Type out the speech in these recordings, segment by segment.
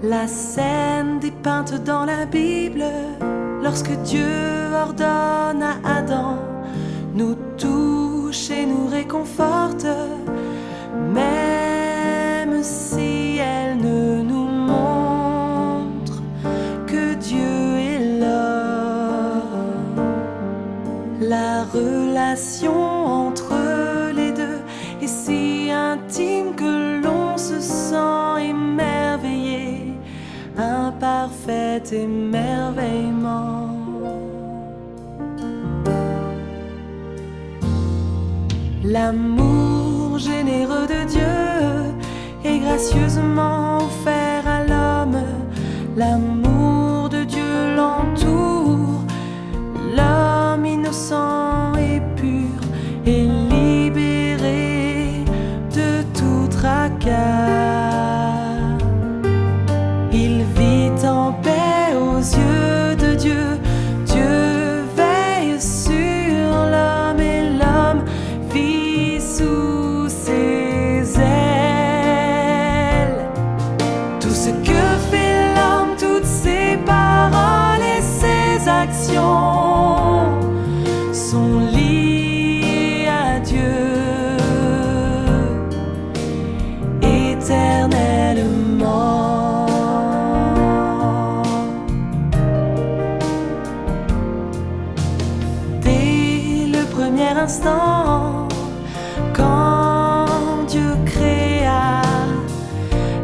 La scène dépeinte dans la Bible, lorsque Dieu ordonne à Adam, nous touche et nous réconforte, même si elle ne nous montre que Dieu est là. La relation entre les deux est si intime que l'on se sent émerveillé, un parfait émerveillement. L'amour généreux de Dieu est gracieusement offert à l'homme. L'amour de Dieu l'entoure. L'homme innocent et pur est libéré de tout tracas. Il vit en paix aux yeux de Dieu. Dieu veille sur l'homme et l'homme vit sous ses ailes. Tout ce que fait l'homme, toutes ses paroles et ses actions sont liées à Dieu éternellement. Dès le premier instant, quand Dieu créa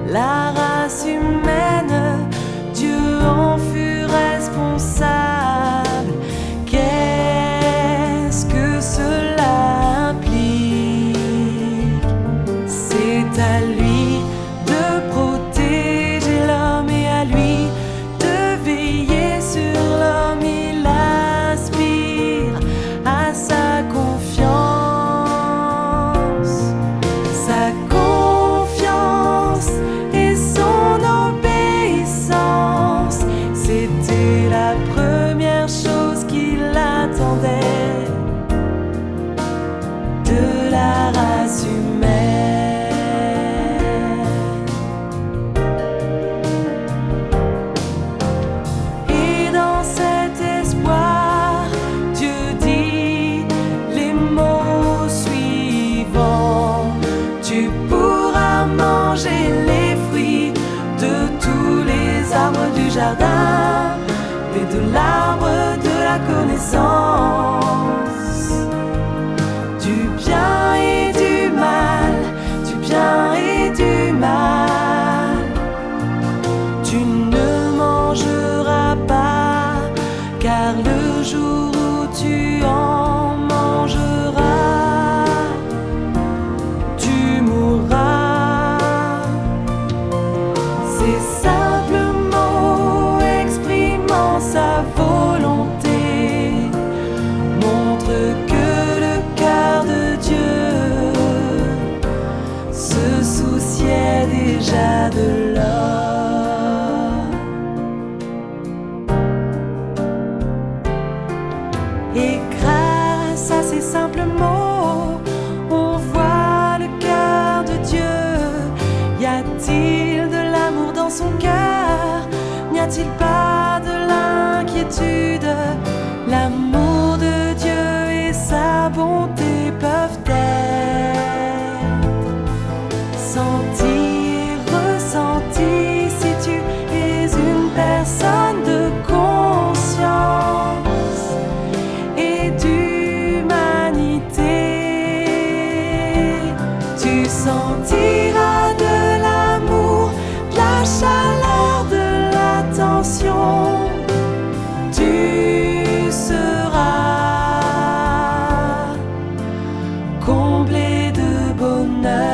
la race humaine, Dieu en fut responsable. Qu'est-ce que cela implique? C'est à lui de protéger l'homme et à lui de veiller sur l'homme. Il aspire à sa confiance et son obéissance. C'était la première chose qu'il attendait de la race humaine. Et dans cet espoir, Dieu dit les mots suivants: tu pourras manger les fruits de tous les arbres du jardin et de l'arbre de la connaissance du bien et du mal, du bien et du mal. Tu ne mangeras pas, car le jour où tu en mangeras, tu mourras. Ces simples mots exprimant sa volonté montrent que le cœur de Dieu se souciait déjà de l'homme. Et grâce à ces simples mots, on voit le cœur de Dieu. Y a-t-il de l'amour dans son cœur? N'y a-t-il pas de l'inquiétude? L'amour de Dieu et sa bonté peuvent être sentis et ressentis si tu es une personne de conscience et d'humanité. Tu sentiras de l'amour, de la chaleur, de l'attention. Tu seras comblé de bonheur.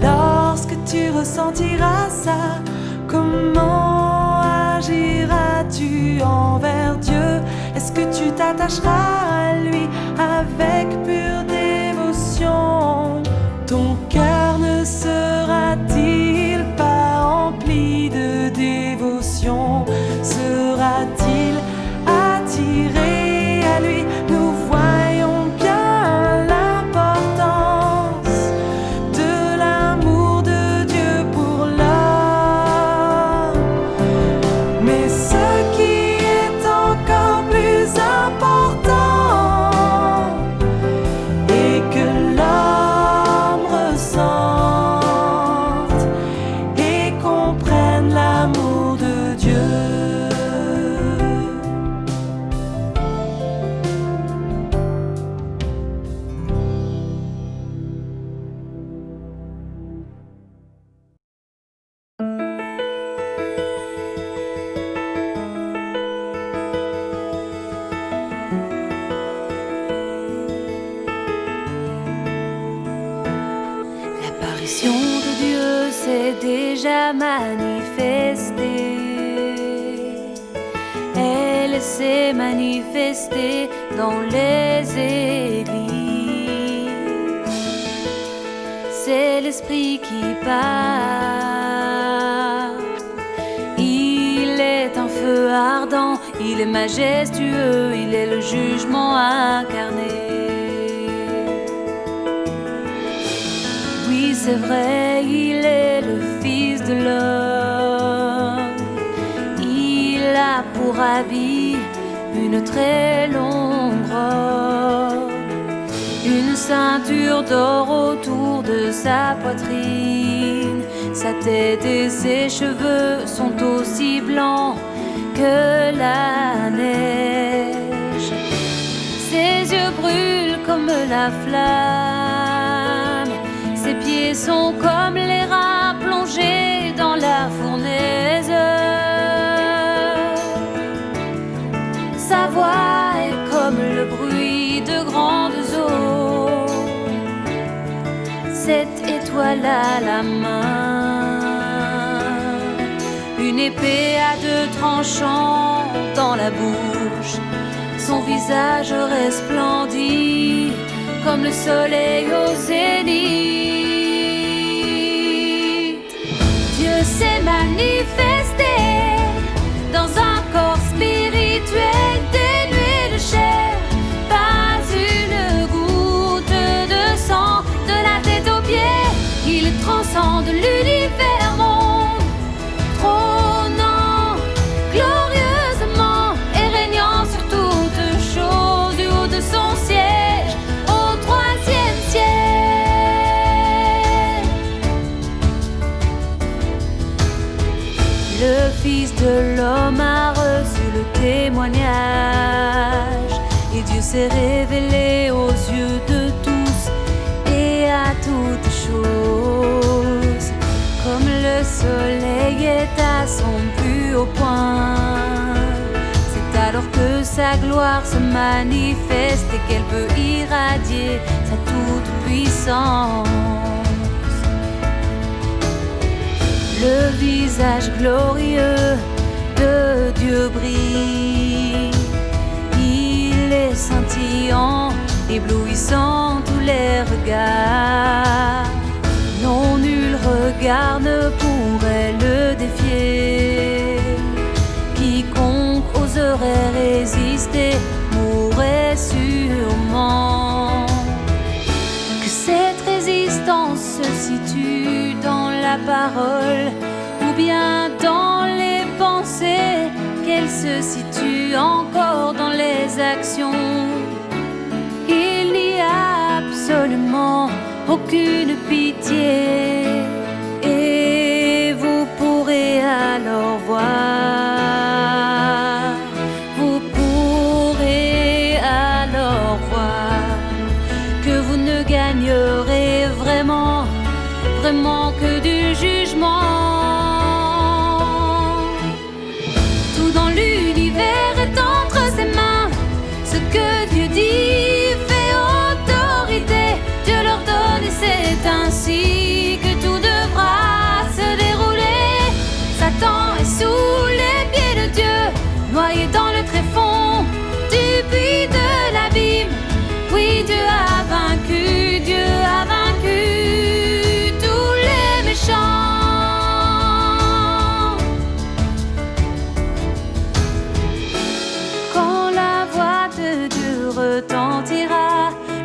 Lorsque tu ressentiras ça, comment agiras-tu envers Dieu? Est-ce que tu t'attacheras à lui avec pure dévotion? Ton cœur ne sera-t-il pas empli de dévotion? Sera-t-il attiré à lui? Nous voyons bien l'importance s'est déjà manifestée. Elle s'est manifestée dans les églises. C'est l'Esprit qui parle. Il est un feu ardent, il est majestueux, il est le jugement incarné. Oui, c'est vrai, il est le Fils de l'homme. Il a pour habit une très longue robe, une ceinture d'or autour de sa poitrine. Sa tête et ses cheveux sont aussi blancs que la neige. Ses yeux brûlent comme la flamme. Ses pieds sont comme les rats plongés dans la fournaise. Sa voix est comme le bruit de grandes eaux. Cette étoile à la main, une épée à deux tranchants dans la bouche. Son visage resplendit comme le soleil au zénith. Dieu s'est manifesté dans un corps spirituel dénué de chair. Pas une goutte de sang de la tête aux pieds. Il transcende l'univers monde, trônant glorieusement et régnant sur toutes choses du haut de son siège au troisième ciel. Le Fils de l'homme a reçu le témoignage et Dieu s'est révélé aux yeux de tous et à toutes choses. Comme le soleil est à son plus haut point, c'est alors que sa gloire se manifeste et qu'elle peut irradier sa toute puissance. Le visage glorieux de Dieu brille. Il est scintillant, éblouissant tous les regards. Non, nul regard ne pourrait le défier. Quiconque oserait résister mourrait sûrement. Que cette résistance se situe dans la parole ou bien dans les pensées, qu'elle se situe encore dans les actions. Il n'y a absolument aucune pitié et vous pourrez alors voir, vous pourrez alors voir que vous ne gagnerez vraiment que du jugement. Tout dans l'univers est entre ses mains. Ce que Dieu dit fait autorité. Dieu leur donne et c'est ainsi que tout devra se dérouler. Satan est sous les pieds de Dieu, noyé dans le tréfonds du puits de l'abîme. Oui, Dieu a vaincu, Dieu a vaincu tous les méchants. Quand la voix de Dieu retentira,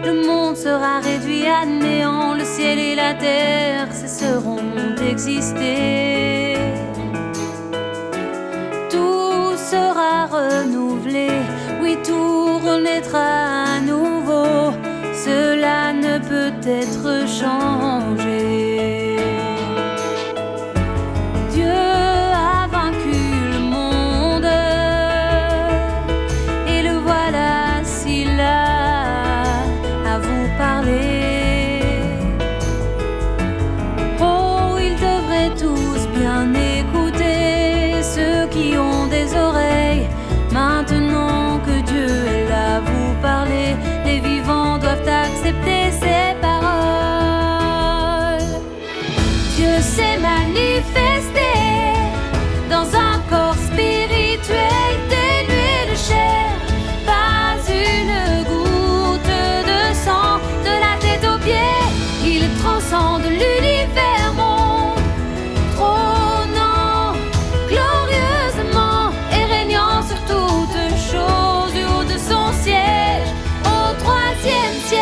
le monde sera réduit à néant. Le ciel et la terre cesseront d'exister. Tout sera renouvelé, oui, tout renaîtra à nouveau. Cela ne peut être changé. Dieu a vaincu le monde et le voilà s'il a à vous parler. Dieu s'est manifesté dans un corps spirituel dénué de chair. Pas une goutte de sang de la tête aux pieds. Il transcende l'univers, monde, trônant glorieusement et régnant sur toutes choses du haut de son siège au troisième ciel.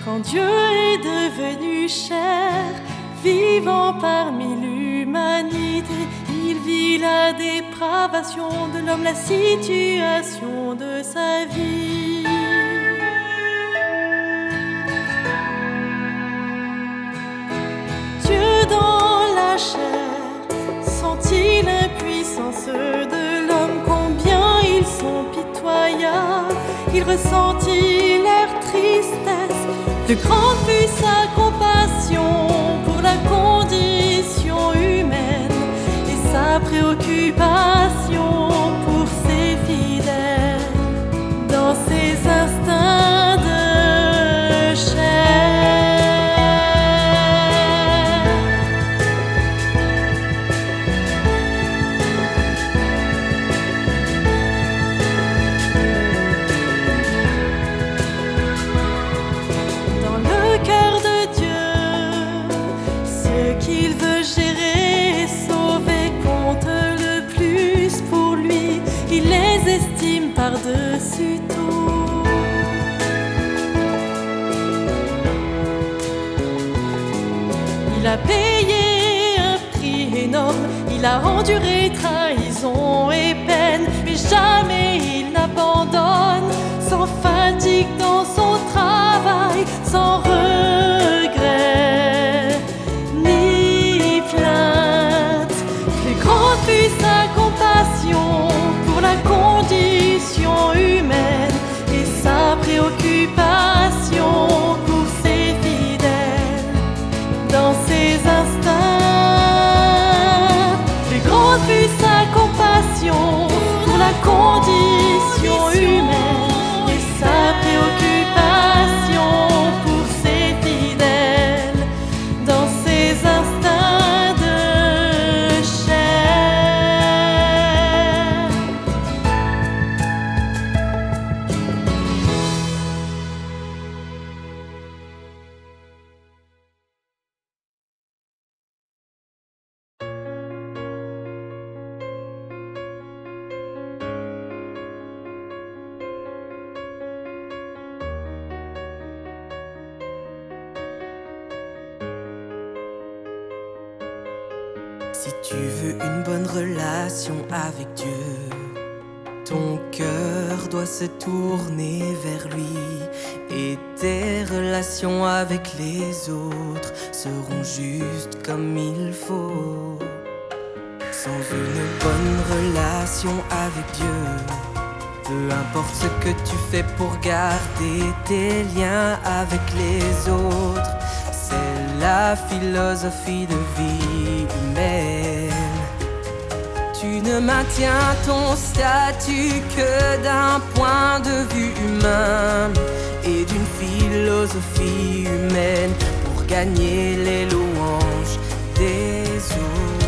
Quand Dieu est devenu chair, vivant parmi l'humanité, il vit la dépravation de l'homme, la situation de sa vie. Dieu dans la chair sentit l'impuissance de l'homme, combien ils sont pitoyables. Il ressentit leur tristesse. De grande fut sa compassion pour la condition humaine et sa préoccupation pour ses fidèles dans ses instincts de chair. Qu'il veut gérer et sauver compte le plus pour lui. Il les estime par-dessus tout. Il a payé un prix énorme. Il a enduré trahison et peine, mais jamais il n'abandonne. Sans fatigue dans son travail, sans regret ni plainte. Plus grande fut sa compassion pour la condition humaine et sa préoccupation pour ses fidèles dans ses instincts. Plus grande fut sa compassion pour la condition humaine et sa préoccupation pour ses fidèles dans ses instincts de chair. Si tu veux une bonne relation avec Dieu, ton cœur doit se tourner vers lui et tes relations avec les autres seront justes comme il faut. Sans une bonne relation avec Dieu, peu importe ce que tu fais pour garder tes liens avec les autres, c'est la philosophie de vie humaine. Tu ne maintiens ton statut que d'un point de vue humain et d'une philosophie humaine pour gagner les louanges des autres.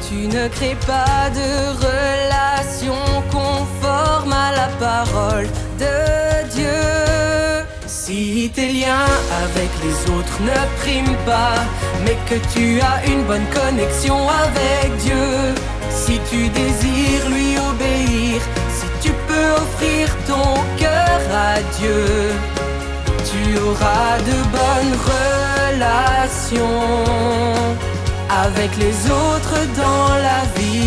Tu ne crées pas de relation conforme à la parole de Dieu. Si tes liens avec les autres ne priment pas, mais que tu as une bonne connexion avec Dieu, si tu désires lui obéir, si tu peux offrir ton cœur à Dieu, tu auras de bonnes relations avec les autres dans la vie.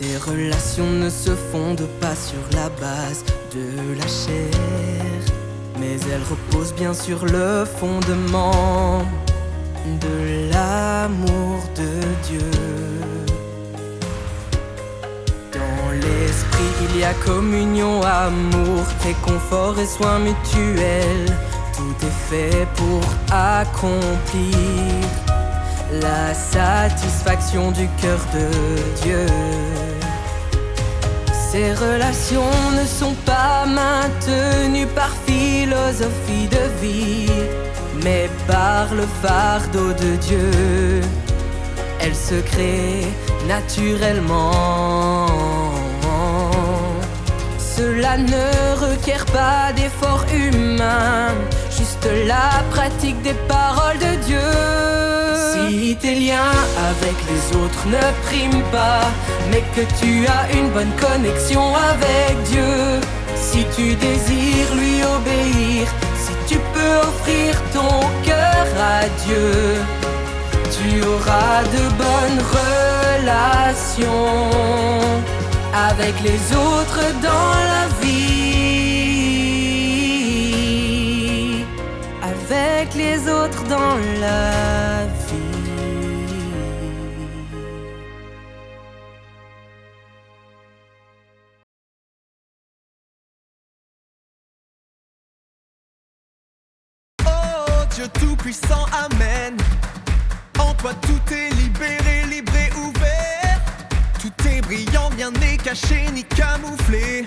Ces relations ne se fondent pas sur la base de la chair, mais elles reposent bien sur le fondement de l'amour de Dieu. Dans l'esprit il y a communion, amour, réconfort et soins mutuels. Tout est fait pour accomplir la satisfaction du cœur de Dieu. Ces relations ne sont pas maintenues par philosophie de vie, mais par le fardeau de Dieu. Elles se créent naturellement. Cela ne requiert pas d'effort humain, juste la pratique des paroles de Dieu. Si tes liens avec les autres ne priment pas, mais que tu as une bonne connexion avec Dieu, si tu désires lui obéir, si tu peux offrir ton cœur à Dieu, tu auras de bonnes relations avec les autres dans la vie, avec les autres dans la vie. Oh Dieu tout-puissant, amen. En toi tout est libéré, libre et ouvert. Tout est brillant, rien n'est caché ni camouflé.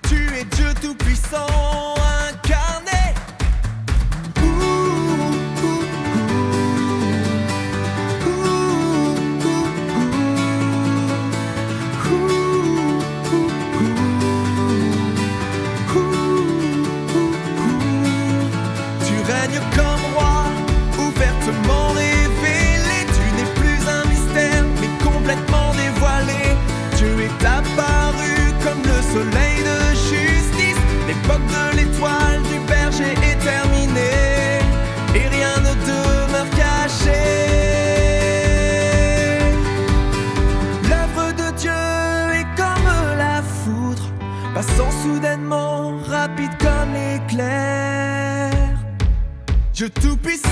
Tu es Dieu tout-puissant incarné. Tu règnes comme roi, ouvertement révélé. Tu n'es plus un mystère, mais complètement dévoilé. Dieu est apparu comme le soleil de justice. L'époque de l'étoile du berger est terminée, et rien ne demeure caché. L'œuvre de Dieu est comme la foudre, passant soudainement, rapide comme l'éclair. Dieu tout-puissant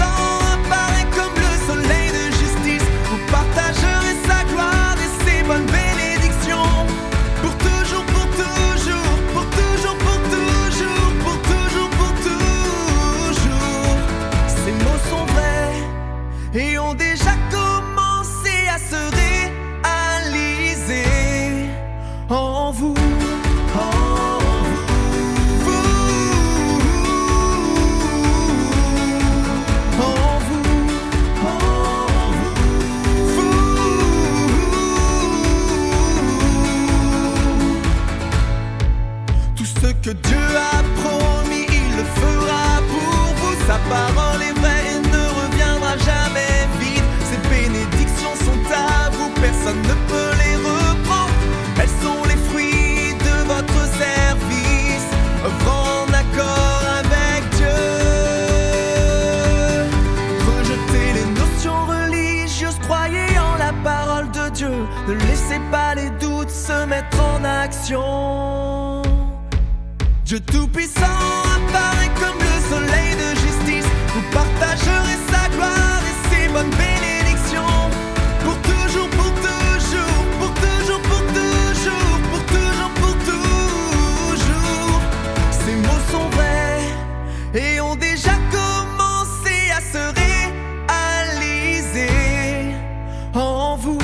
apparaît comme le soleil de justice. Vous partagerez sa gloire et ses bonnes bénédictions. Pour toujours, pour toujours, pour toujours, pour toujours, pour toujours, pour toujours. Ces mots sont vrais et ont déjà commencé à se réaliser en vous. Que Dieu a promis, il le fera pour vous. Sa parole est vraie et ne reviendra jamais vide. Ses bénédictions sont à vous, personne ne peut les reprendre. Elles sont les fruits de votre service, œuvrant en accord avec Dieu. Rejetez les notions religieuses, croyez en la parole de Dieu. Ne laissez pas les doutes se mettre en action. Dieu tout-puissant apparaît comme le soleil de justice. Vous partagerez sa gloire et ses bonnes bénédictions. Pour toujours, pour toujours, pour toujours, pour toujours, pour toujours, pour toujours. Ces mots sont vrais et ont déjà commencé à se réaliser en vous.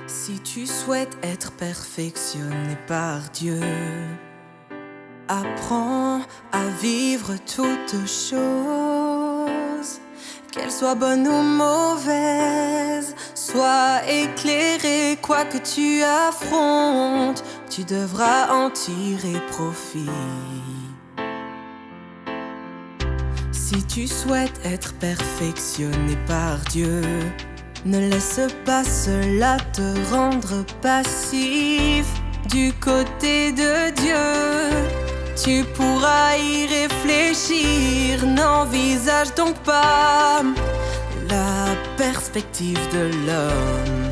Si tu souhaites être perfectionné par Dieu, apprends à vivre toutes choses, qu'elles soient bonnes ou mauvaises. Sois éclairé, quoi que tu affrontes, tu devras en tirer profit. Si tu souhaites être perfectionné par Dieu, ne laisse pas cela te rendre passif. Du côté de Dieu, tu pourras y réfléchir. N'envisage donc pas la perspective de l'homme.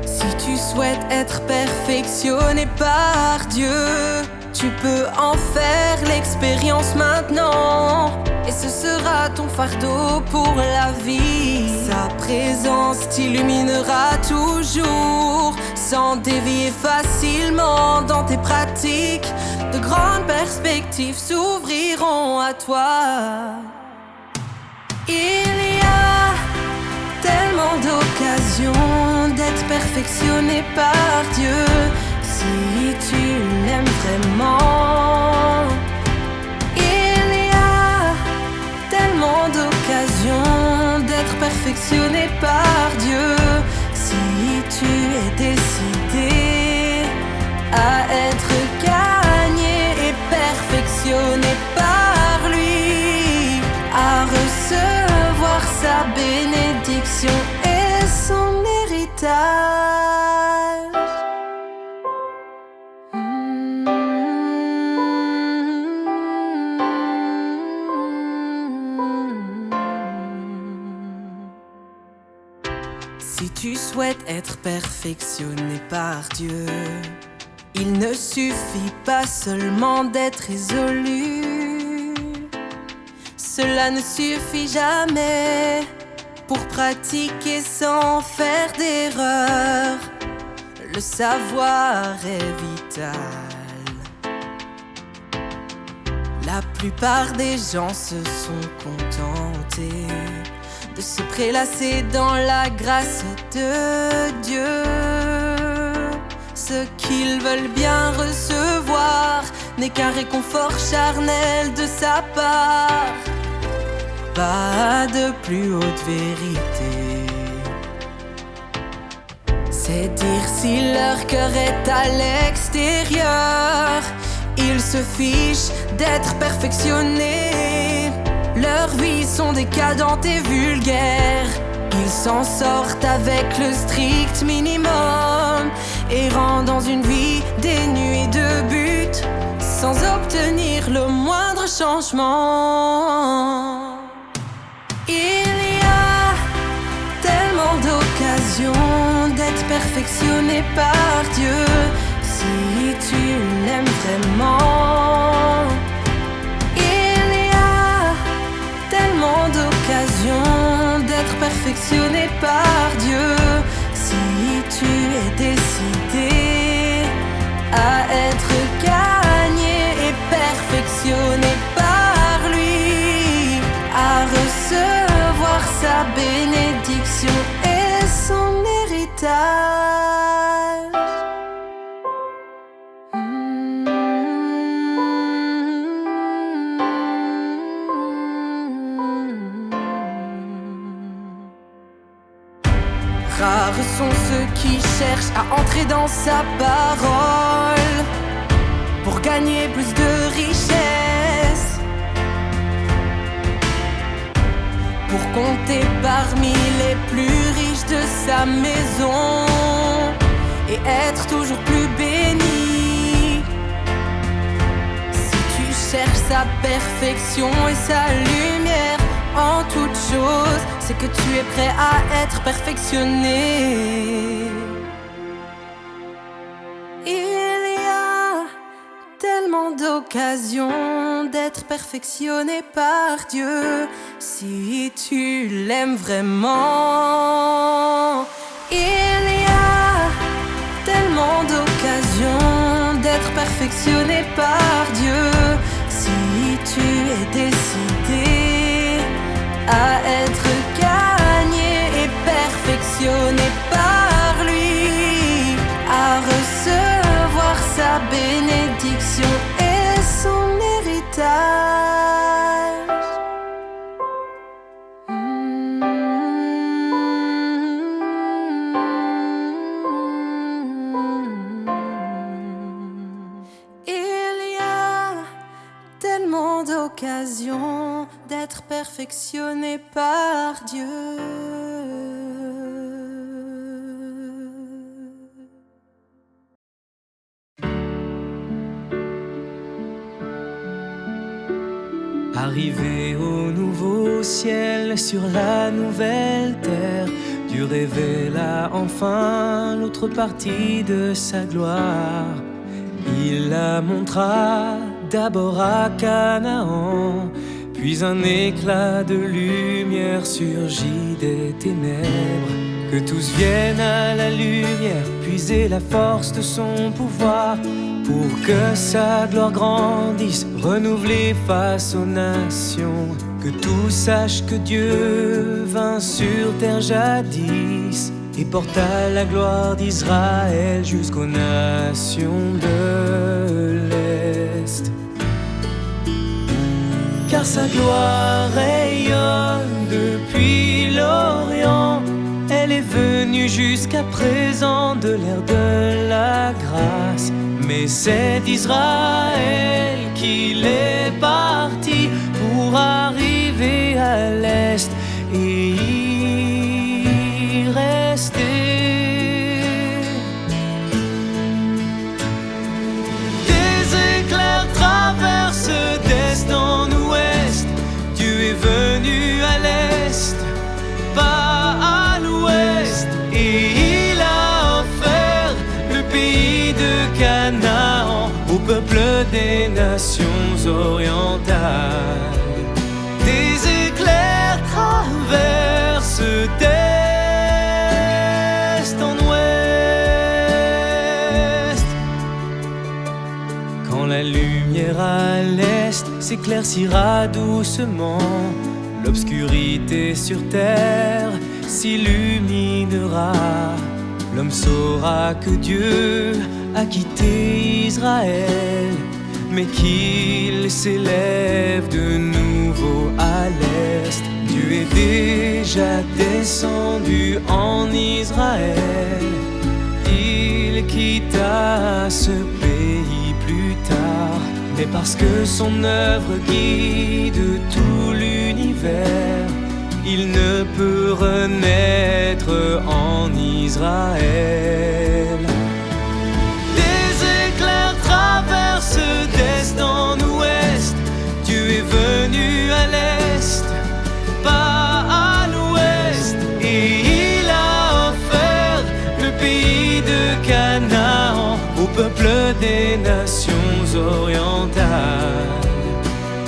Si tu souhaites être perfectionné par Dieu, tu peux en faire l'expérience maintenant, et ce sera ton fardeau pour la vie. Sa présence t'illuminera toujours, sans dévier facilement dans tes pratiques. De grandes perspectives s'ouvriront à toi. Il y a tellement d'occasions d'être perfectionné par Dieu. Si tu l'aimes vraiment, il y a tellement d'occasions d'être perfectionné par Dieu. Si tu es décidé à être gagné et perfectionné par lui, à recevoir sa bénédiction et son héritage. Si tu souhaites être perfectionné par Dieu, il ne suffit pas seulement d'être résolu. Cela ne suffit jamais pour pratiquer sans faire d'erreur. Le savoir est vital. La plupart des gens se sont contentés de se prélasser dans la grâce de Dieu. Ce qu'ils veulent bien recevoir n'est qu'un réconfort charnel de sa part, pas de plus haute vérité. C'est dire si leur cœur est à l'extérieur. Ils se fichent d'être perfectionnés. Leurs vies sont décadentes et vulgaires. Ils s'en sortent avec le strict minimum, errant dans une vie dénuée de but, sans obtenir le moindre changement. Il y a tellement d'occasions d'être perfectionné par Dieu. Si tu l'aimes vraiment, tellement d'occasions d'être perfectionné par Dieu. Si tu es décidé à être gagné et perfectionné par lui, à recevoir sa bénédiction et son héritage. Rares sont ceux qui cherchent à entrer dans sa parole pour gagner plus de richesse, pour compter parmi les plus riches de sa maison et être toujours plus béni. Si tu cherches sa perfection et sa lumière en toutes choses, c'est que tu es prêt à être perfectionné. Il y a tellement d'occasions d'être perfectionné par Dieu. Si tu l'aimes vraiment, il y a tellement d'occasions d'être perfectionné par Dieu. Si tu es décidé à être gagné et perfectionné Il y a tellement d'occasions d'être perfectionné par Dieu. Arrivé au nouveau ciel, sur la nouvelle terre, Dieu révéla enfin l'autre partie de sa gloire. Il la montra d'abord à Canaan, puis un éclat de lumière surgit des ténèbres. Que tous viennent à la lumière, puiser la force de son pouvoir, pour que sa gloire grandisse, renouvelée face aux nations. Que tous sachent que Dieu vint sur terre jadis et porta la gloire d'Israël jusqu'aux nations de l'Est. Car sa gloire rayonne depuis l'Orient, elle est venue jusqu'à présent de l'ère de la grâce. Mais c'est d'Israël qu'il est parti pour arriver à l'Est et y rester. Des éclairs traversent d'est en ouest. Dieu est venu à l'Est, pas à l'ouest, et il a offert le pays de Canaan au peuple des nations orientales. Des éclairs traversent d'est en ouest. Quand la lumière à l'est s'éclaircira doucement, l'obscurité sur terre s'illuminera. L'homme saura que Dieu a quitté Israël, mais qu'il s'élève de nouveau à l'est. Dieu est déjà descendu en Israël. Il quitta ce pays plus tard, mais parce que son œuvre guide tout l'univers, il ne peut renaître en Israël. Des éclairs traversent d'est en ouest. Dieu est venu à l'est, pas à l'ouest, et il a offert le pays de Canaan au peuple des nations orientales.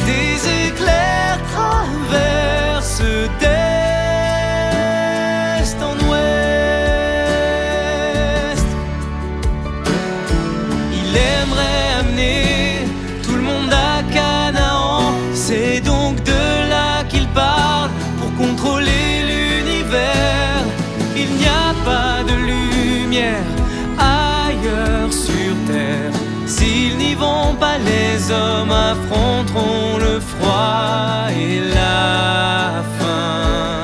Des éclairs traversent d'est en ouest. Il aimerait amener tout le monde à Canaan. C'est donc de là qu'il parle pour contrôler l'univers. Il n'y a pas de lumière ailleurs sur terre. S'ils n'y vont pas, les hommes affronteront le froid et la faim.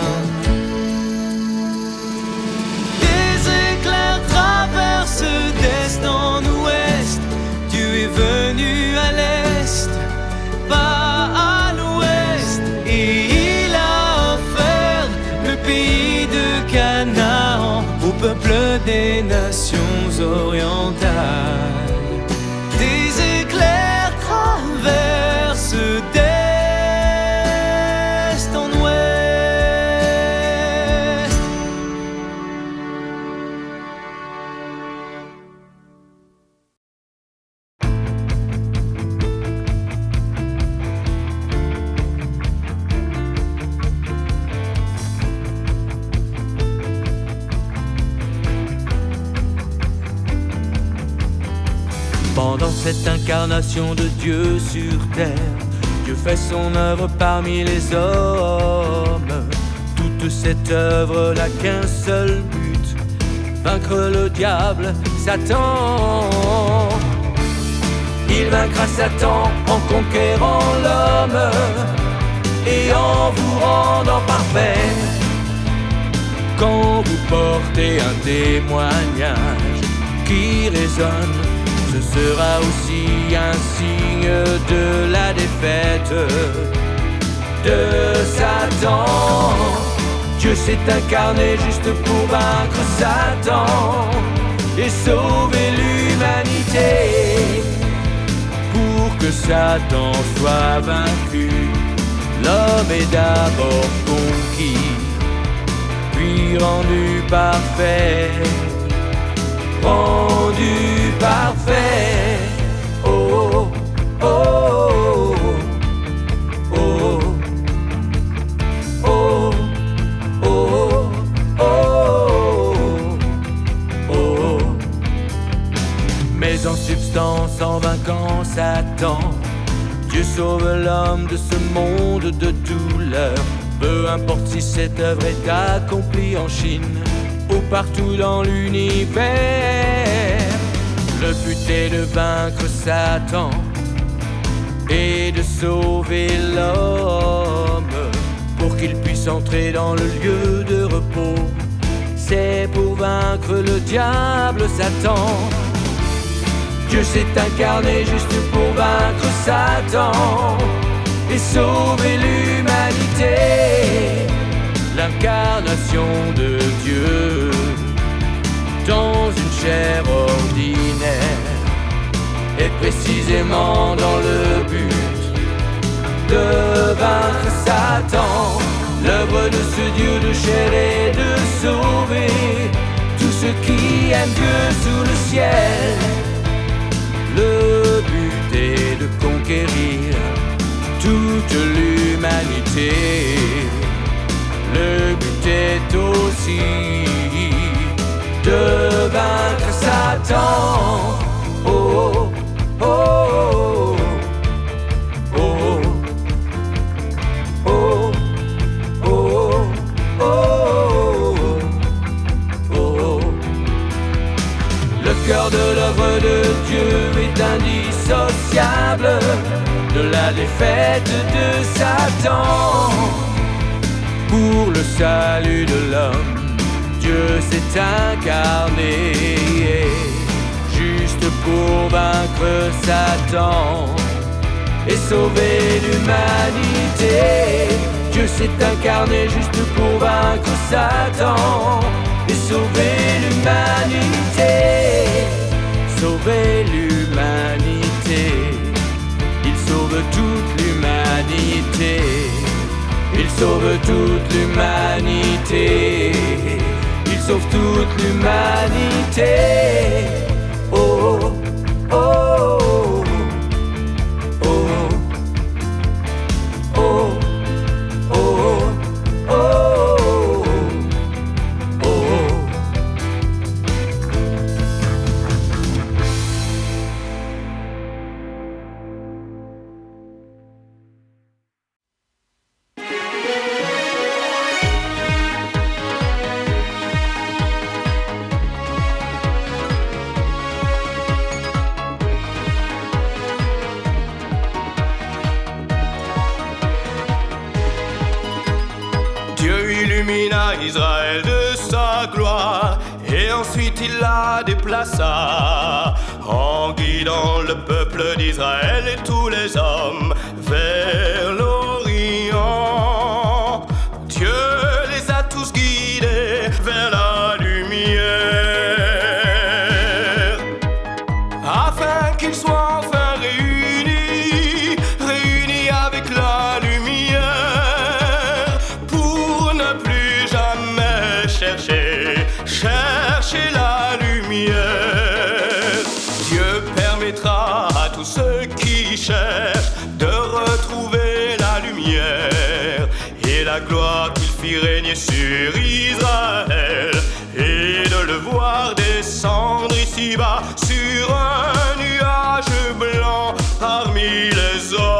Des éclairs traversent d'est en ouest. Dieu est venu à l'est, pas à l'ouest, et il a offert le pays de Canaan au peuple des nations orientales. Des éclairs traversent d'est en ouest. Pendant cette incarnation de Dieu sur terre, Dieu fait son œuvre parmi les hommes. Toute cette œuvre n'a qu'un seul but: vaincre le diable, Satan. il vaincra Satan en conquérant l'homme et en vous rendant parfait. Quand vous portez un témoignage qui résonne, ce sera aussi un signe de la défaite de Satan. Dieu s'est incarné juste pour vaincre Satan et sauver l'humanité. Pour que Satan soit vaincu, l'homme est d'abord conquis, puis rendu parfait, rendu parfait. Oh, oh, oh, oh, oh, oh, oh, oh. Mais en substance, en vainquant Satan, Dieu sauve l'homme de ce monde de douleur. Peu importe si cette œuvre est accomplie en Chine ou partout dans l'univers, le but est de vaincre Satan et de sauver l'homme pour qu'il puisse entrer dans le lieu de repos. C'est pour vaincre le diable Satan. Dieu s'est incarné juste pour vaincre Satan et sauver l'humanité. L'incarnation de Dieu dans une chair ordinaire est précisément dans le but de vaincre Satan. L'œuvre de ce Dieu de chair est de sauver tous ceux qui aiment Dieu sous le ciel. Le but est de conquérir toute l'humanité. Le but est aussi de vaincre Satan. Oh, oh, oh, oh, oh, oh, oh, oh. Le cœur de l'œuvre de Dieu est indissociable de la défaite de Satan. Pour le salut de l'homme, Dieu s'est incarné juste pour vaincre Satan et sauver l'humanité. Dieu s'est incarné juste pour vaincre Satan et sauver l'humanité. Sauver l'humanité. Il sauve toute l'humanité. Il sauve toute l'humanité. Il sauve toute l'humanité. Oh, oh, oh, oh, oh, oh, oh, oh. Illumina Israël de sa gloire et ensuite il la déplaça en guidant le peuple d'Israël et tous les hommes vers l'Orient. Dieu les a tous guidés vers la lumière afin qu'ils soient enfin réunis avec la lumière. Cherchez la lumière. Dieu permettra à tous ceux qui cherchent de retrouver la lumière et la gloire qu'il fit régner sur Israël et de le voir descendre ici-bas sur un nuage blanc parmi les hommes.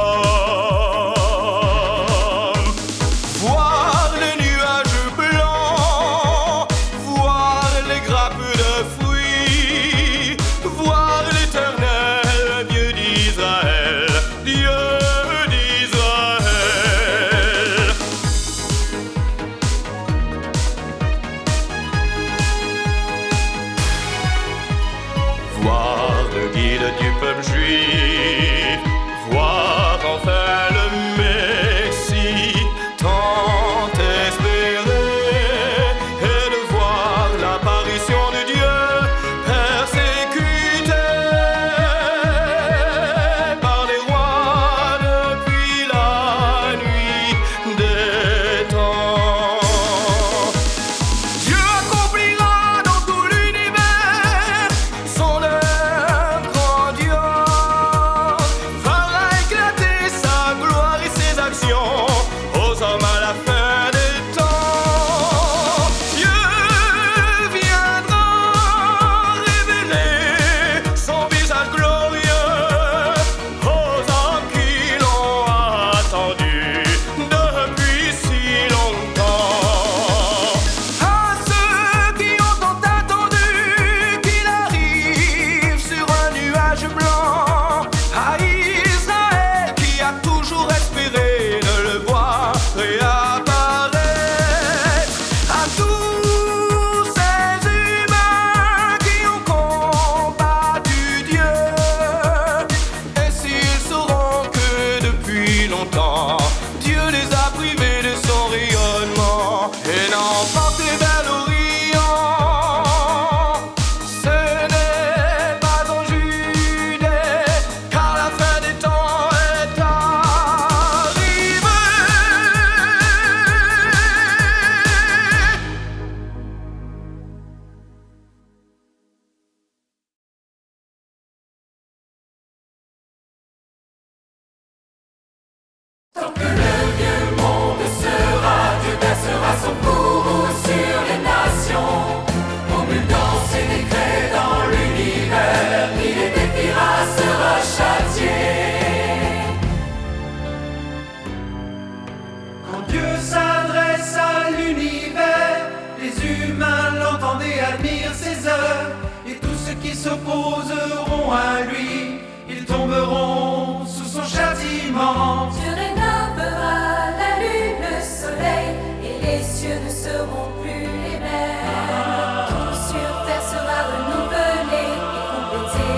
Quand Dieu s'adresse à l'univers, les humains l'entendent et admirent ses œuvres. Et tous ceux qui s'opposeront à lui, ils tomberont sous son châtiment. Dieu rénovera la lune, le soleil, et les cieux ne seront plus les mêmes. Tout sur terre sera renouvelé et complété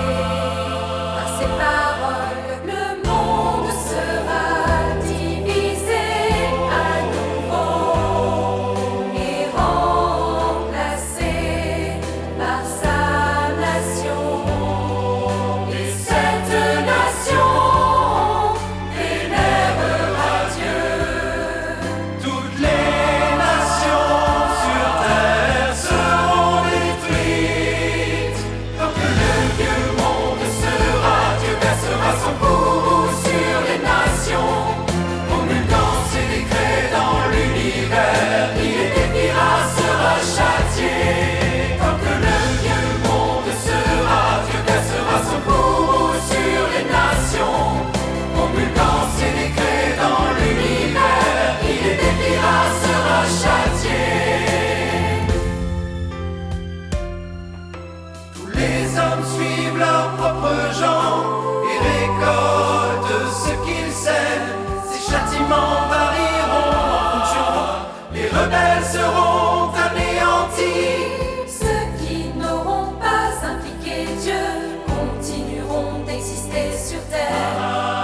par ses paroles. Le monde sera divisé à nouveau et remplacé par sa nation. Et cette nation vénérera Dieu. Toutes les nations sur terre seront détruites. Tant que le vieux monde sera, Dieu versera son bourreau sur les nations. Promulguant ses décrets dans l'univers, qui les défiera sera châtié. Tant que le vieux monde sera, Dieu versera son bourreau sur les nations. Promulguant ses décrets dans l'univers, qui les défiera sera châtié. Tous les hommes suivent leur propre genre et récoltent ce qu'ils sèment. Ces châtiments varieront en fonction. Les rebelles seront anéantis. Ceux qui n'auront pas impliqué Dieu continueront d'exister sur terre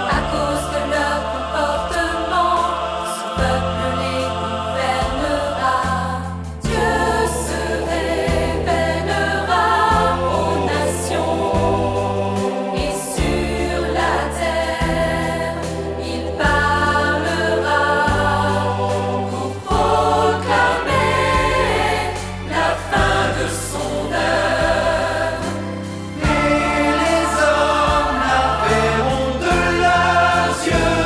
à cause de leur comportement. Son peuple les gouvernera. Dieu se révélera aux nations et sur la terre il parlera pour proclamer la fin de son œuvre. Et les hommes la verront de leurs yeux.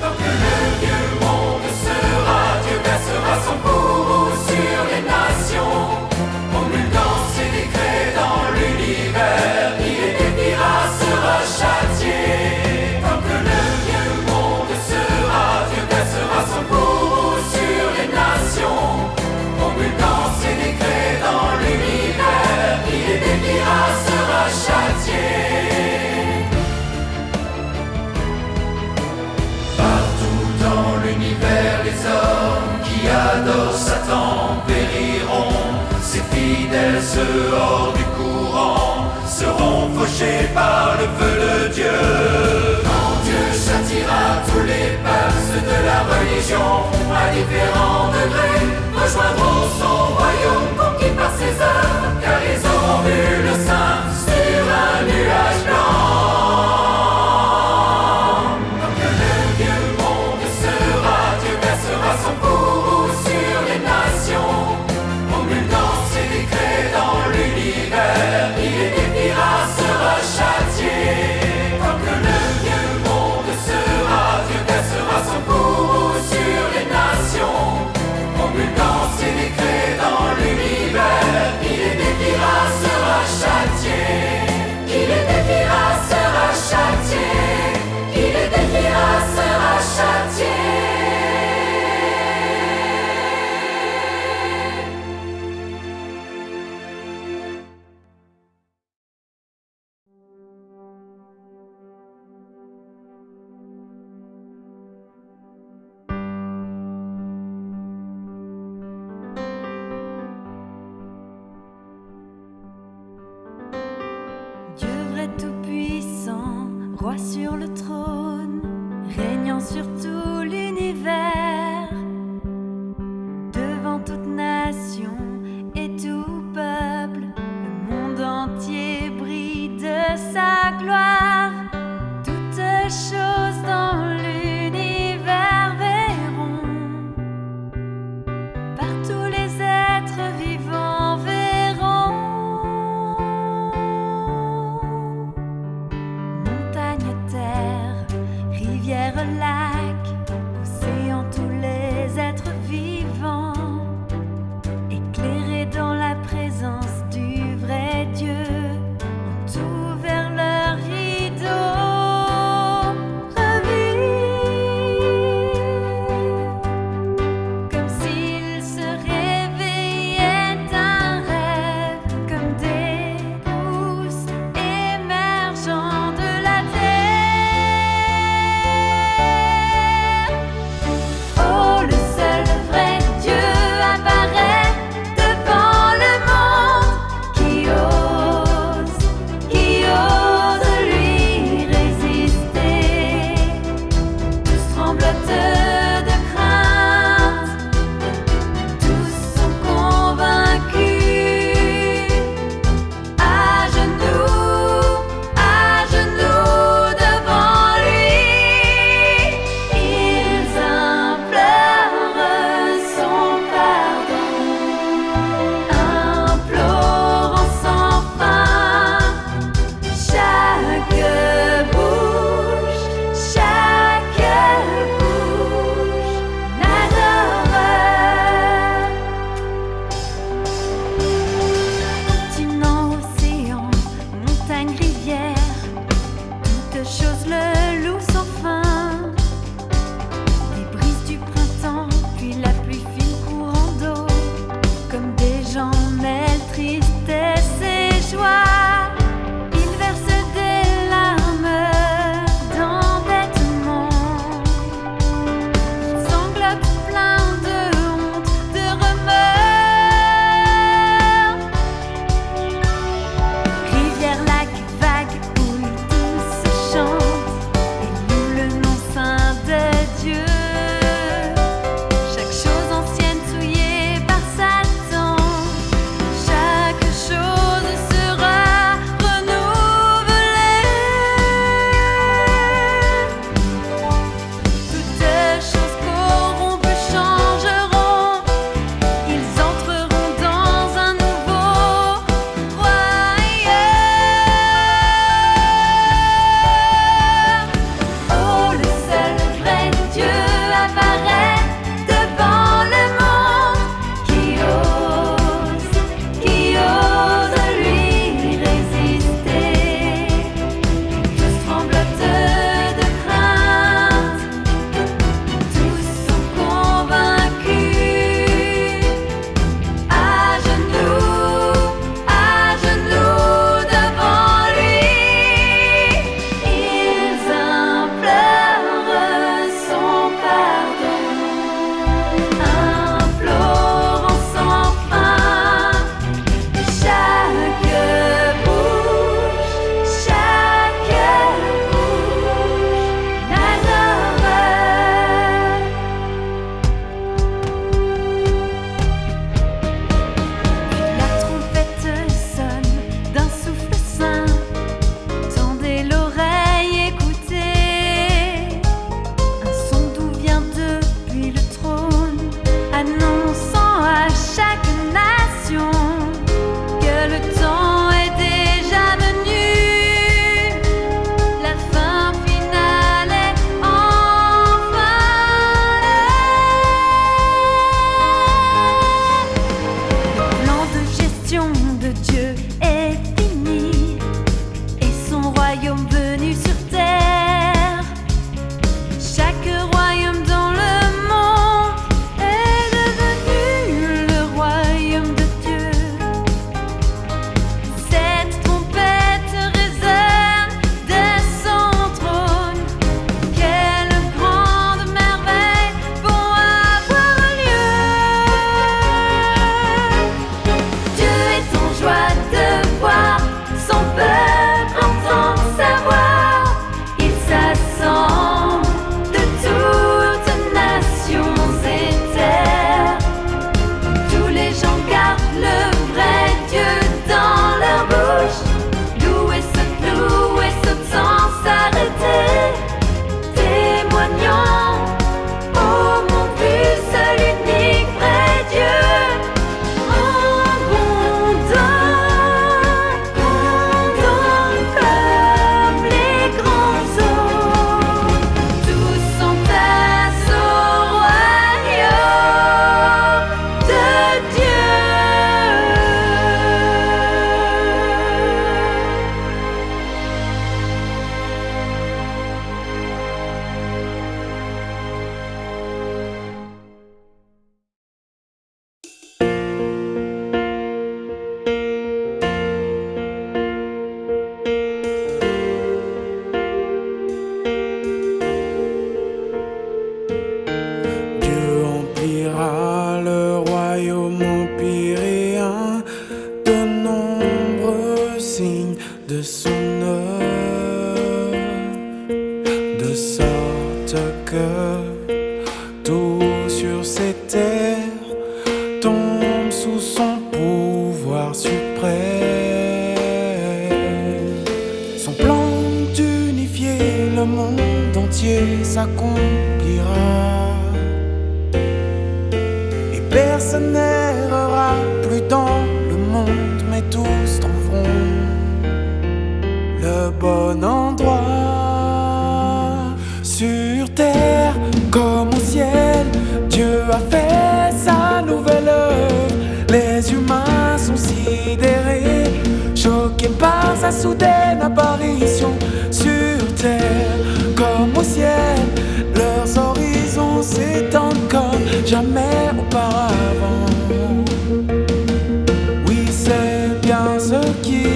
Tant que le vieux monde sera, Dieu versera son bourreau sur les nations. Promulguant ses décrets dans l'univers, qui les défiera sera châtié. Tant que le vieux monde sera, Dieu versera son bourreau sur les nations. Promulguant ses décrets dans l'univers, qui les défiera sera châtié. Partout dans l'univers, les hommes qui adorent Satan périront. Ses fidèles, ceux hors du courant, seront fauchés par le feu de Dieu. Quand Dieu châtiera tous les peuples, ceux de la religion, à différents degrés, rejoindront son royaume conquis par ses œuvres, car ils auront vu le Saint sur un nuage blanc. Tant que le vieux monde sera, Dieu versera son bourreau sur les nations. Promulguant ses décrets dans l'univers, qui les défiera sera châtié. Tant que le vieux monde sera, Dieu versera son bourreau sur les nations. Promulguant ses décrets dans l'univers, qui les défiera sera châtié. Qui les défiera sera châtié. Qui les défiera sera châtié. Dieu vrai tout-puissant, roi sur le trône, régnant sur tout l'univers, devant toute nation et tout peuple, le monde entier brille de sa gloire. Toutes choses dans l'univers verront, par tous les êtres vivants verront. Montagne, terre, rivière, lac, sur cette terre tombe sous son pouvoir suprême. Son plan d'unifier le monde entier s'accomplira. Et personne n'errera plus dans le monde, mais tous trouveront le bon endroit. Sur terre comme au ciel, Dieu a fait sa nouvelle œuvre. Les humains sont sidérés, choqués par sa soudaine apparition. Sur terre comme au ciel, leurs horizons s'étendent comme jamais auparavant. Oui, c'est bien ce qui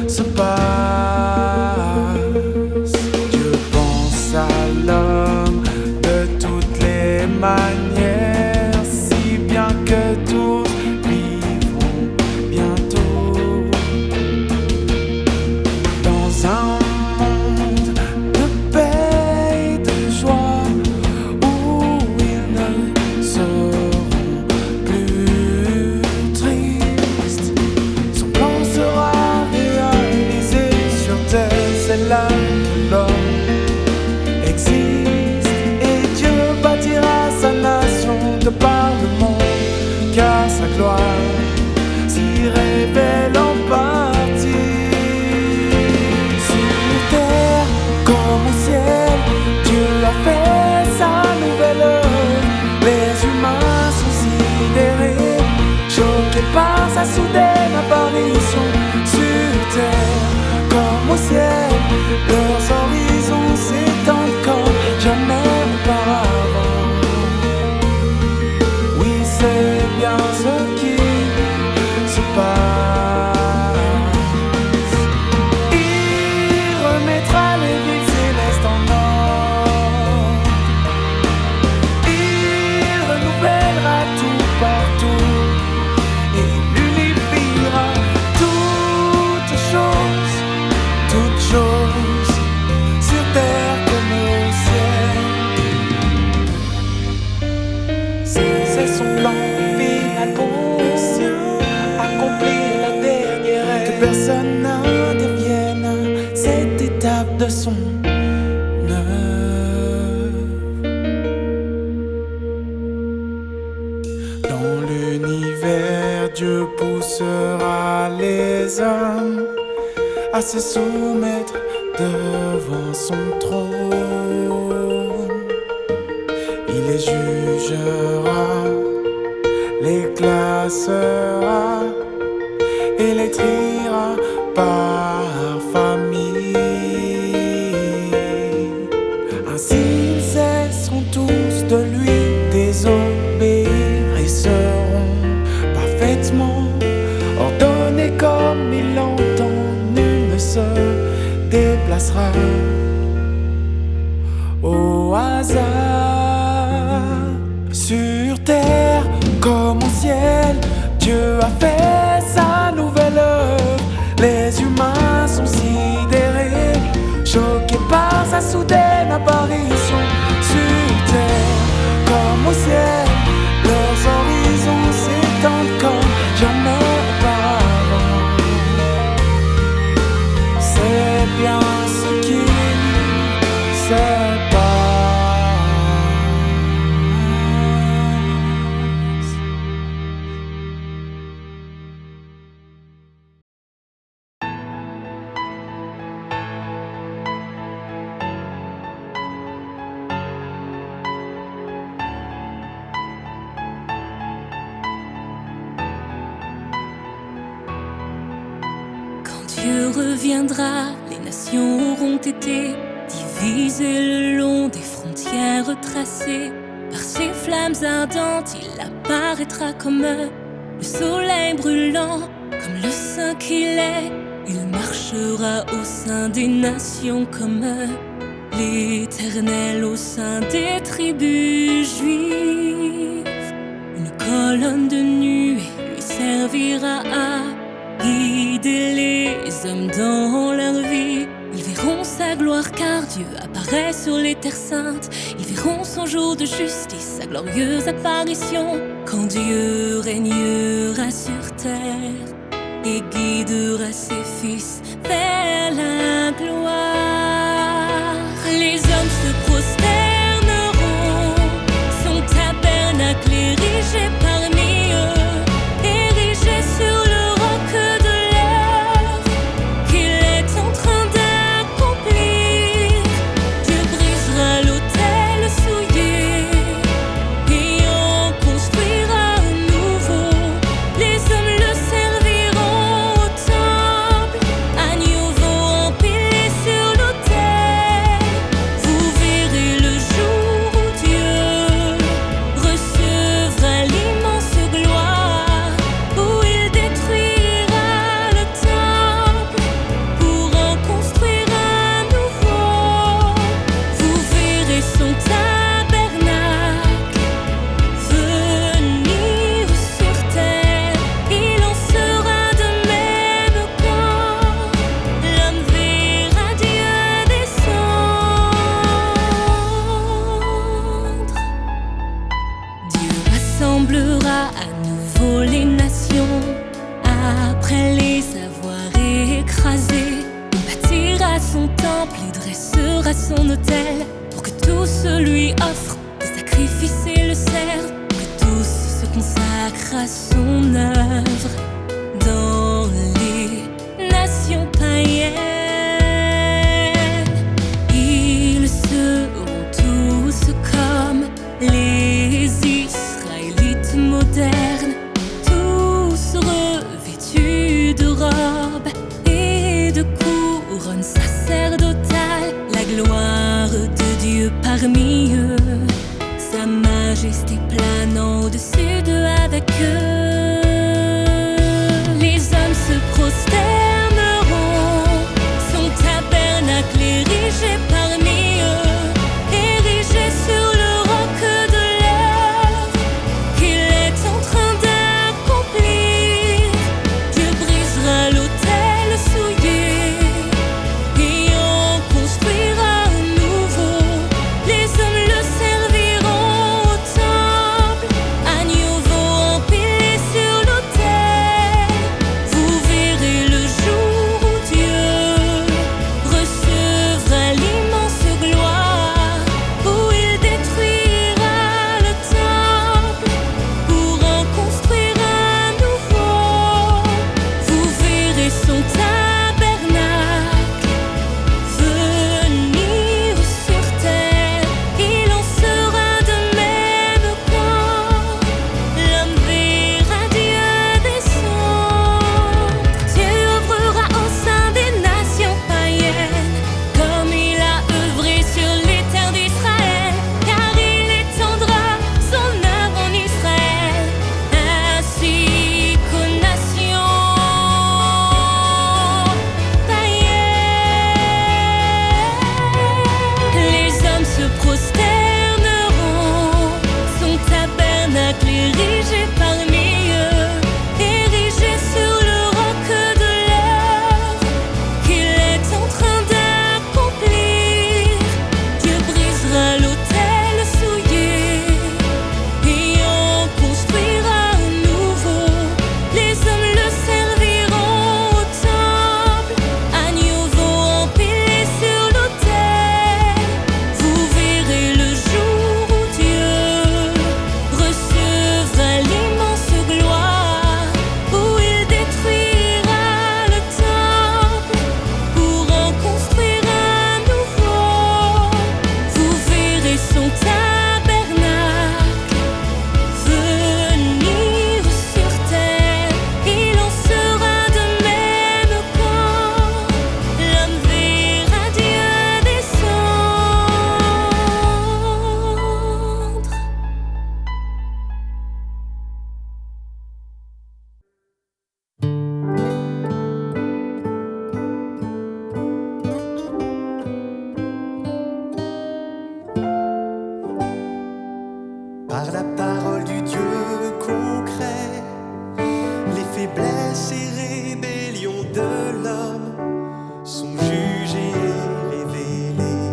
se passe. Dieu pense à l'homme de toutes les manières, si bien que tous vivront bientôt dans un monde de paix et de joie, où ils ne seront plus tristes. Son plan sera réalisé sur terre, c'est là que l'homme existe. Et Dieu bâtira sa nation de par le monde, car sa gloire s'y révèle en partie. Sur terre comme au ciel, Dieu a fait sa nouvelle œuvre. Les humains sont sidérés, choqués par sa soudaine apparition. Sur terre comme au ciel, leurs horizons s'étendent comme jamais auparavant. Oui, c'est bien ce qui se passe. Il remettra les villes célestes en ordre. Il renouvellera tout partout. Et il unifiera toutes choses, sur terre comme au ciel. C'est son plan final pour accomplir la dernière règle. Que personne n'intervienne, cette étape de son œuvre. Dans l'univers, Dieu poussera les hommes à se soumettre devant son trône. Il les jugera, les classera et les triera par famille. Ainsi ils cesseront tous de lui désobéir et seront parfaitement ordonnés comme il l'entend. Nul ne se déplacera au hasard. Sur terre comme au ciel, Dieu a fait sa nouvelle œuvre. Les humains sont sidérés, choqués par sa soudaine apparition. Sur terre comme au ciel, leurs horizons s'étendent comme jamais auparavant. C'est bien ce qui se passe. Quand Dieu reviendra, les nations auront été divisées le long des frontières tracées. Par ses flammes ardentes, il apparaîtra comme le soleil brûlant, comme le saint qu'il est. Il marchera au sein des nations comme l'Éternel au sein des tribus juives. Une colonne de nuée lui servira à guider les hommes dans leur vie. Ils verront sa gloire car Dieu apparaît sur les terres saintes. Ils verront son jour de justice, sa glorieuse apparition, quand Dieu régnera sur terre et guidera ses fils vers la gloire. Les hommes se prosterneront, son tabernacle érigé parmi eux, érigé sur le roc de l'œuvre qu'il est en train d'accomplir. Dieu brisera l'autel souillé et en construira un nouveau. Les hommes le serviront au temple, agneaux vont empiler sur l'autel. Vous verrez le jour où Dieu recevra l'immense gloire, où il détruira le temple pour en construire un nouveau. Vous verrez son tabernacle venir sur terre, il en sera de même quand l'homme verra Dieu descendre. Dieu rassemblera à nouveau les nations après les avoir écrasées. Il bâtira son temple et dressera son autel pour que tous lui offrent des sacrifices et le servent, que tous se consacrent à son œuvre dans les nations païennes. Ils seront tous comme les Israélites modernes, tous revêtus de robes et de couronnes sacerdotales, la gloire de Dieu parmi eux, sa majesté planant au-dessus d'eux avec eux. Les hommes se prosterneront, son tabernacle érigé parmi eux, érigé sur le roc de l'œuvre qu'il est en train d'accomplir. Dieu brisera l'autel souillé et en construira un nouveau. Les hommes le serviront au temple, agneaux vont empiler sur l'autel. Vous verrez le jour où Dieu recevra l'immense gloire, où il détruira le temple pour en construire un nouveau. Vous verrez son tabernacle venir sur terre, il en sera de même quand l'homme verra Dieu descendre. Dieu œuvrera au sein des nations païennes, comme il a œuvré sur les terres d'Israël, car il étendra son œuvre en Israël, ainsi qu'aux nations païennes. Les hommes se prosterneront, son tabernacle érigé parmi eux, érigé sur le roc de l'œuvre qu'il est en train d'accomplir. Dieu brisera l'autel souillé et en construira un nouveau. Les hommes le serviront au temple, agneaux vont empiler sur l'autel. Vous verrez le jour où Dieu recevra l'immense gloire, où il détruira le temple pour en construire un nouveau. Vous verrez son tabernacle venir sur terre, il en sera de même quand l'homme verra Dieu descendre. Par la parole du Dieu concret, les faiblesses et rébellions de l'homme sont jugées et révélées.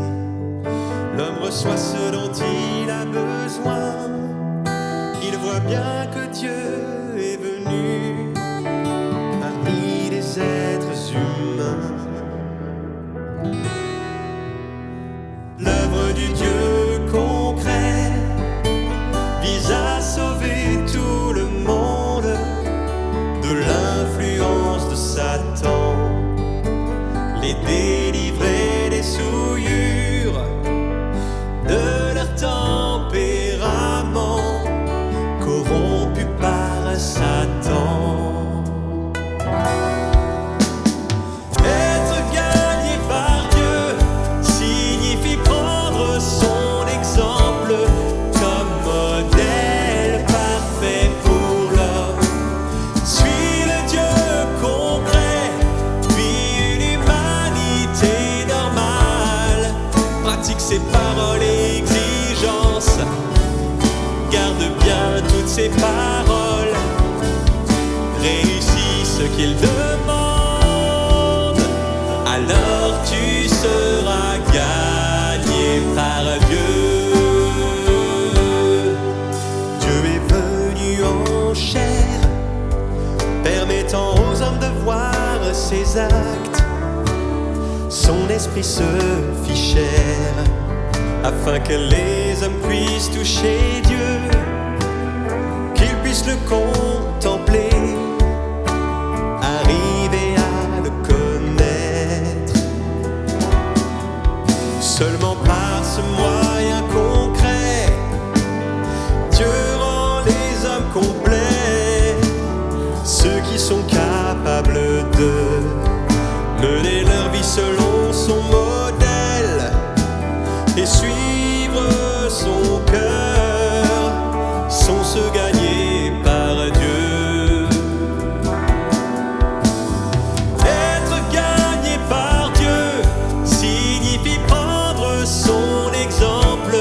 L'homme reçoit ce dont il vois bien que Dieu est venu parmi les êtres humains. L'œuvre du Dieu concret vise à sauver tout le monde de l'influence de Satan, les délivrer des souillures de leur tempérament corrompu par Satan. Être gagné par Dieu signifie prendre son exemple comme modèle parfait pour l'homme. Suis le Dieu concret, vis une humanité normale, pratique ses paroles et exigences, garde bien toutes ses paroles, réussis ce qu'il demande, alors tu seras gagné par Dieu. Dieu est venu en chair, permettant aux hommes de voir ses actes. Son esprit se fit chair, afin que les hommes puissent toucher Dieu, qu'ils puissent le contempler, arriver à le connaître. Seulement par ce moyen concret, Dieu rend les hommes complets, ceux qui sont capables de mener leur vie selon son modèle et suivre son cœur, sans se gagner par Dieu. Être gagné par Dieu signifie prendre son exemple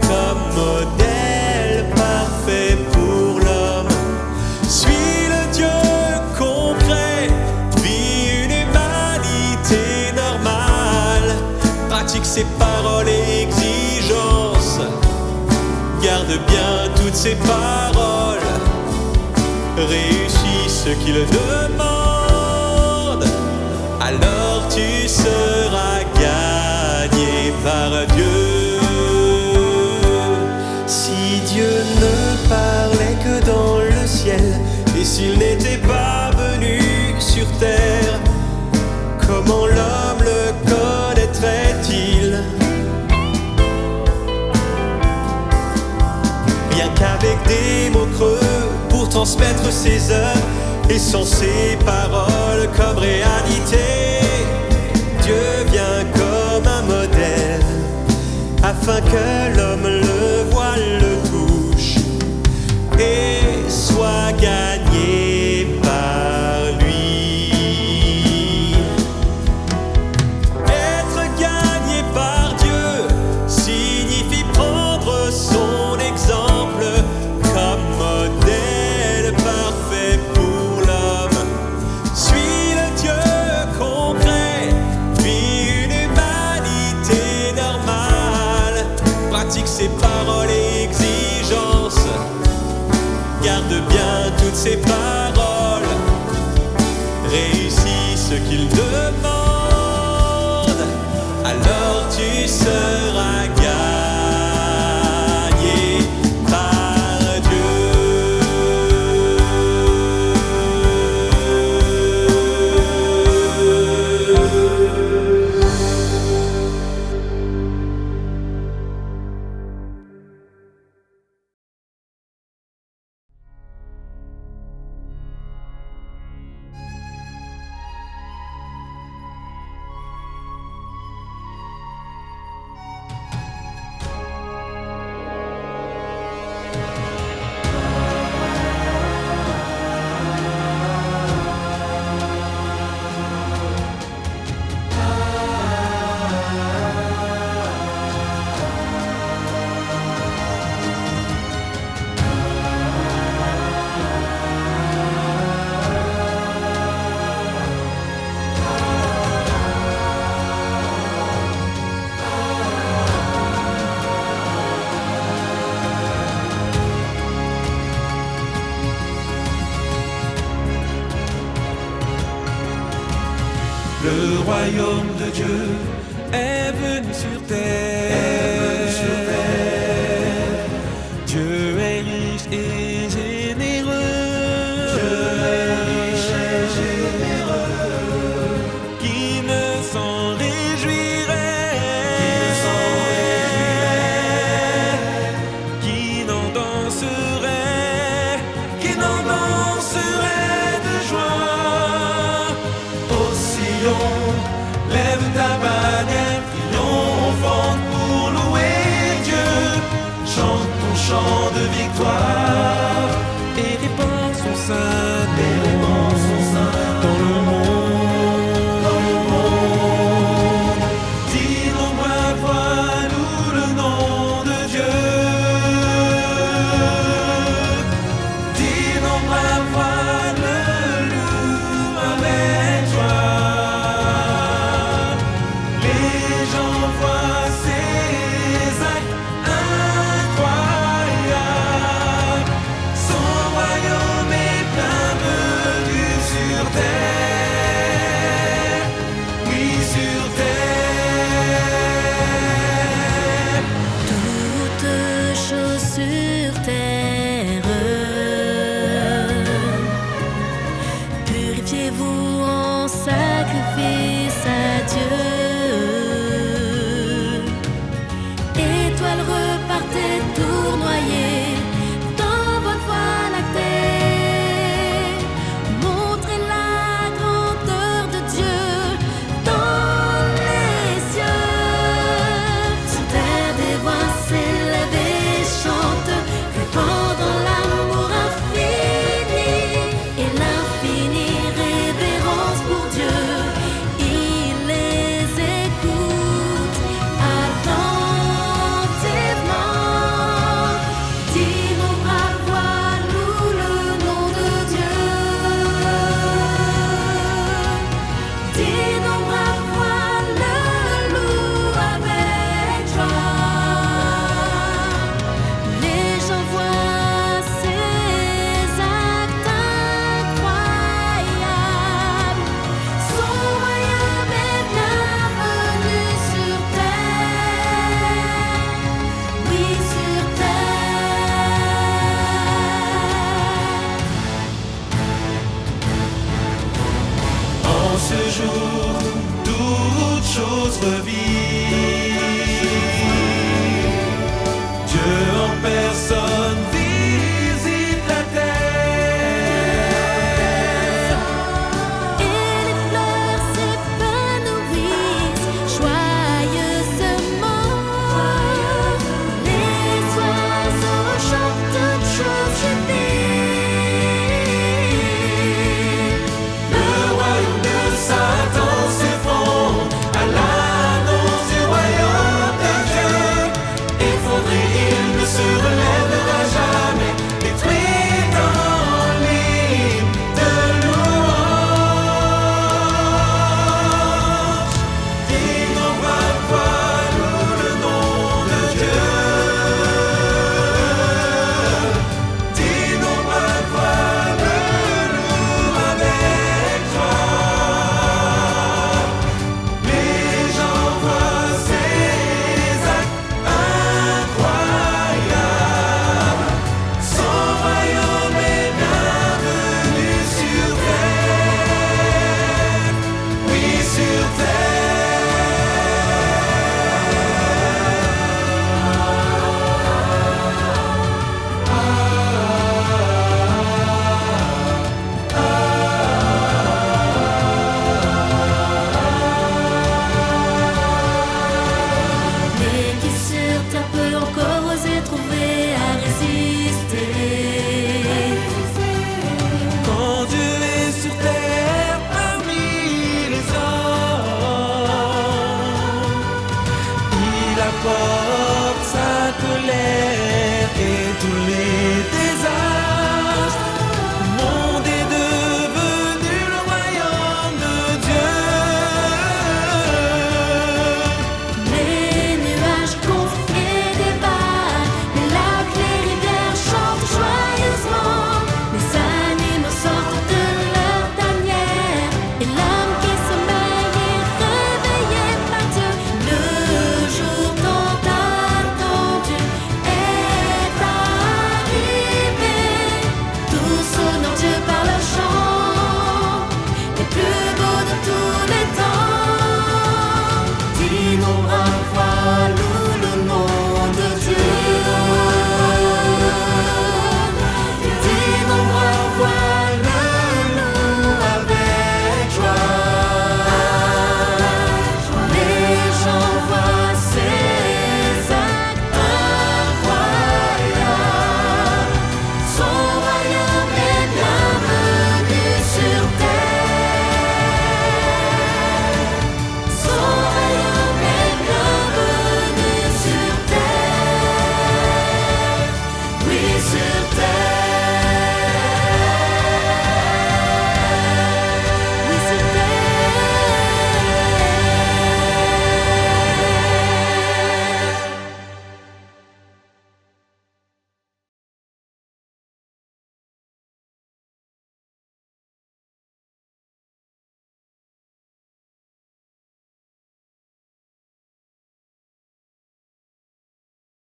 comme modèle parfait pour l'homme. Suis le Dieu concret, vis une humanité normale, pratique ses paroles et exigences, garde bien toutes ses paroles, réussis ce qu'il demande, alors tu seras gagné par Dieu. Si Dieu ne parlait que dans le ciel, et s'il n'était pas venu sur terre, comment l'homme le connaîtrait-il? Rien qu'avec des mots creux pour transmettre ses œuvres et sans ses paroles comme réalité, Dieu vient comme un modèle, afin que l'homme le voie, le touche et soit gagné par lui. Être gagné par Dieu signifie prendre son exemple comme modèle parfait pour l'homme. Suis le Dieu concret, vis une humanité normale, pratique ses paroles et exigences, garde bien toutes ses paroles, réussis ce qu'il demande, alors tu seras gagné par Dieu. Le royaume de Dieu est venu sur terre. Dieu est riche et généreux. Dieu est riche et généreux. Qui ne s'en réjouirait? Qui n'en danserait? Qui n'en danserait de joie? Oscillons, lève ta bannière, crions, vente pour louer Dieu. Chante ton chant de victoire.